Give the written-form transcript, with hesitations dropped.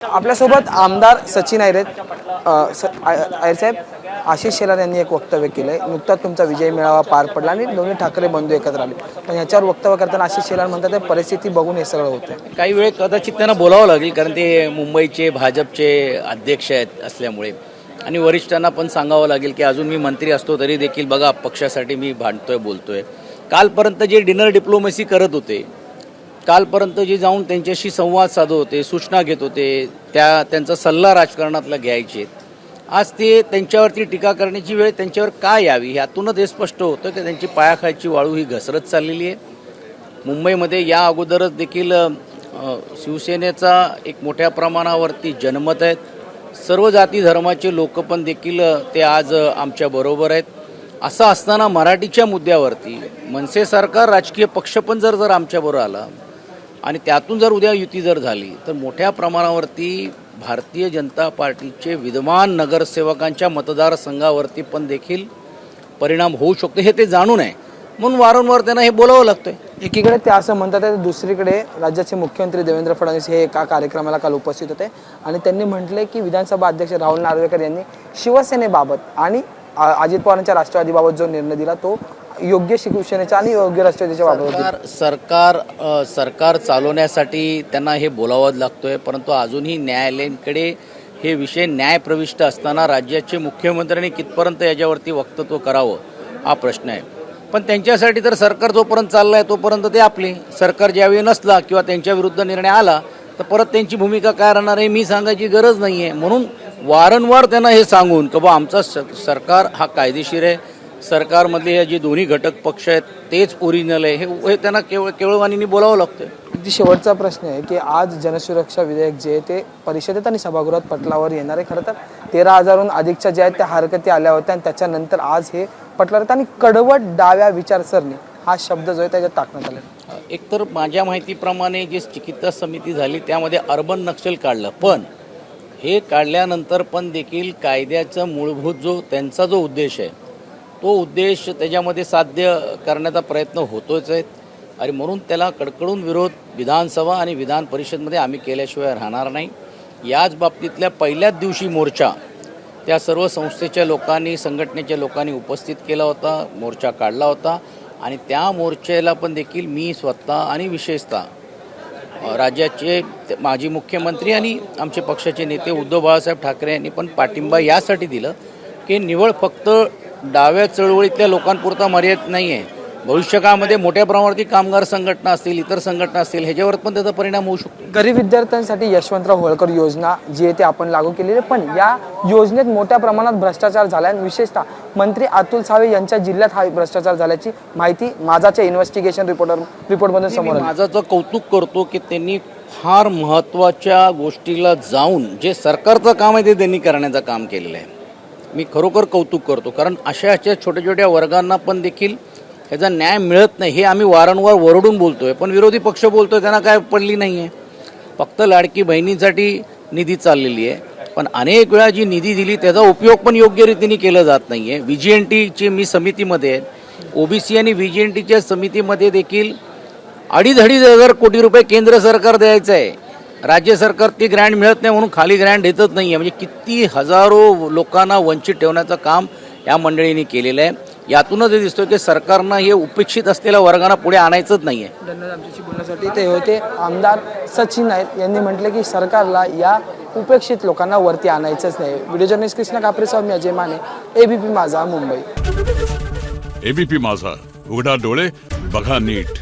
आपल्यासोबत आमदार सचिन आयर साहेब, आशिष शेलार यांनी एक वक्तव्य केलंय। नुकताच तुमचा विजय मेळावा पार पडला आणि दोन्ही ठाकरे बंधू एकत्र आले, पण याच्यावर वक्तव्य करताना आशिष शेलार म्हणतात परिस्थिती बघून हे सगळं होतं। काही वेळ कदाचित त्यांना बोलावं लागेल, कारण ते मुंबईचे भाजपचे अध्यक्ष आहेत असल्यामुळे, आणि वरिष्ठांना पण सांगावं लागेल की अजून मी मंत्री असतो तरी देखील बघा पक्षासाठी मी भांडतोय बोलतोय। कालपर्यंत जे डिनर डिप्लोमसी करत होते, कालपर्यंत जे जाऊन त्यांच्याशी संवाद साधत होते, सूचना घेत होते, त्यांचा सल्ला राजकारणातला घ्यायचे, आज ते त्यांच्यावरती टीका करण्याची वेळ त्यांच्यावर का यावी यातूनच हे स्पष्ट होतं की त्यांची पायाखालची वाळू ही घसरत चाललेली आहे। मुंबईमध्ये या अगोदरच देखील शिवसेनेचा एक मोठ्या प्रमाणावरती जनमत आहेत, सर्व जाती धर्माचे लोक पण देखील ते आज आमच्या बरोबर आहेत। असं असताना मराठीच्या मुद्द्यावरती मनसे सरकार राजकीय पक्ष पण जर आमच्याबरोबर आला आणि त्यातून जर उद्या युती जर झाली तर मोठ्या प्रमाणावरती भारतीय जनता पार्टीचे विद्यमान नगरसेवकांच्या मतदारसंघावरती पण देखील परिणाम होऊ शकतो, हे ते जाणून आहे, म्हणून वारंवार त्यांना हे बोलावं लागतंय। एकीकडे ते असं म्हणतात आहे, दुसरीकडे राज्याचे मुख्यमंत्री देवेंद्र फडणवीस हे एका कार्यक्रमाला काल उपस्थित होते आणि त्यांनी म्हटले की विधानसभा अध्यक्ष राहुल नार्वेकर यांनी शिवसेनेबाबत आणि अजित पवारांच्या राष्ट्रवादीबाबत जो निर्णय दिला तो योग्य शिवसेनेचा आणि योग्य राष्ट्रवादीच्या बाबत सरकार चालवण्यासाठी त्यांना हे बोलावं लागतोय, परंतु अजूनही न्यायालयाकडे हे विषय न्यायप्रविष्ट असताना राज्याचे मुख्यमंत्र्यांनी कितपर्यंत याच्यावरती वक्तव्य करावं हा प्रश्न आहे। पण त्यांच्यासाठी तर सरकार जोपर्यंत चाललं आहे तोपर्यंत ते आपले, सरकार ज्यावेळी नसला किंवा त्यांच्या विरुद्ध निर्णय आला तर परत त्यांची भूमिका काय राहणार आहे मी सांगायची गरज नाही आहे। म्हणून वारंवार त्यांना हे सांगून की बा आमचा सरकार हा कायदेशीर आहे, सरकारमधले हे जे दोन्ही घटक पक्ष आहेत तेच ओरिजिनल आहे, हे त्यांना केवळवाणीने बोलावं लागतं। अगदी शेवटचा प्रश्न आहे की आज जनसुरक्षा विधेयक जे आहे ते परिषदेत आणि सभागृहात पटलावर येणार आहे। खरं तर 13,000हून अधिकच्या ज्या आहेत त्या हरकती आल्या होत्या आणि त्याच्यानंतर आज हे पटलावर आणि कडवट डाव्या विचारसरणी हा शब्द जो आहे त्याच्यात टाकण्यात आला। एकतर माझ्या माहितीप्रमाणे जी चिकित्सा समिती झाली त्यामध्ये अर्बन नक्षल काढलं, पण हे काढल्यानंतर पण देखील कायद्याचा मूलभूत जो त्यांचा जो उद्देश आहे तो उद्देश त्याच्यामध्ये साध्य करण्याचा प्रयत्न होतोच आहे, आणि म्हणून त्याला कडकडून विरोध विधानसभा आणि विधान परिषदमध्ये आम्ही केल्याशिवाय राहणार नाही। याच बाबतीतल्या पहिल्याच दिवशी मोर्चा त्या सर्व संस्थेच्या लोकांनी, संघटनेच्या लोकांनी उपस्थित केला होता, मोर्चा काढला होता, आणि त्या मोर्चाला पण देखील मी स्वतः आणि विशेषतः राज्याचे माजी मुख्यमंत्री आणि आमचे पक्षाचे नेते उद्धव बाळासाहेब ठाकरे यांनी पण पाठिंबा यासाठी दिलं की निवळ फक्त डाव्या चळवळीतल्या लोकांपुरता मर्यादित नाही आहे, भविष्यकाळामध्ये मोठ्या प्रमाणावरती कामगार संघटना असतील, इतर संघटना असतील, ह्याच्यावर पण त्याचा परिणाम होऊ शकतो। गरीब विद्यार्थ्यांसाठी यशवंतराव होळकर योजना जी आहे ती आपण लागू केलेली आहे, पण या योजनेत मोठ्या प्रमाणात भ्रष्टाचार झाला आणि विशेषतः मंत्री अतुल सावे यांच्या जिल्ह्यात हा भ्रष्टाचार झाल्याची माहिती माझाच्या इन्व्हेस्टिगेशन रिपोर्टमधून समोर आली। माझाचं कौतुक करतो की त्यांनी फार महत्त्वाच्या गोष्टीला जाऊन जे सरकारचं काम आहे ते त्यांनी करण्याचं काम केलेलं आहे, मी खरोखर कौतुक करतो। कारण अशा छोट्या छोट्या वर्गांना पण देखील ह्याचा न्याय मिळत नाही हे आम्ही वारंवार वरडून बोलतोय, पण विरोधी पक्ष बोलतोय त्यांना काय पडली नाही आहे। फक्त लाडकी बहिणींसाठी निधी चाललेली आहे, पण अनेक वेळा जी निधी दिली त्याचा उपयोग पण योग्य रीतीने केला जात नाही आहे। VGNTची मी समितीमध्ये आहे, OBC आणि VGNTच्या समितीमध्ये देखील 2,500 कोटी रुपये केंद्र सरकार द्यायचं आहे, राज्य सरकार ती ग्रँट मिळत नाही म्हणून खाली ग्रँट देतच नाही आहे। म्हणजे किती हजारो लोकांना वंचित ठेवण्याचं काम या मंडळींनी केलेलं आहे। यातूनच हे दिसतो की सरकारनं हे उपेक्षित असलेल्या वर्गांना पुढे आणायचंच नाही आहे। धन्यवाद आमच्याशी बोलण्यासाठी। ते होते आमदार सचिन आयर यांनी म्हटले की सरकारला या उपेक्षित लोकांना वरती आणायचंच नाही। व्हिडिओ जर्नलिस्ट कृष्णा कापरेसह मी अजय माने, ABP माझा मुंबई। ABP माझा, उघडा डोळे बघा नीट।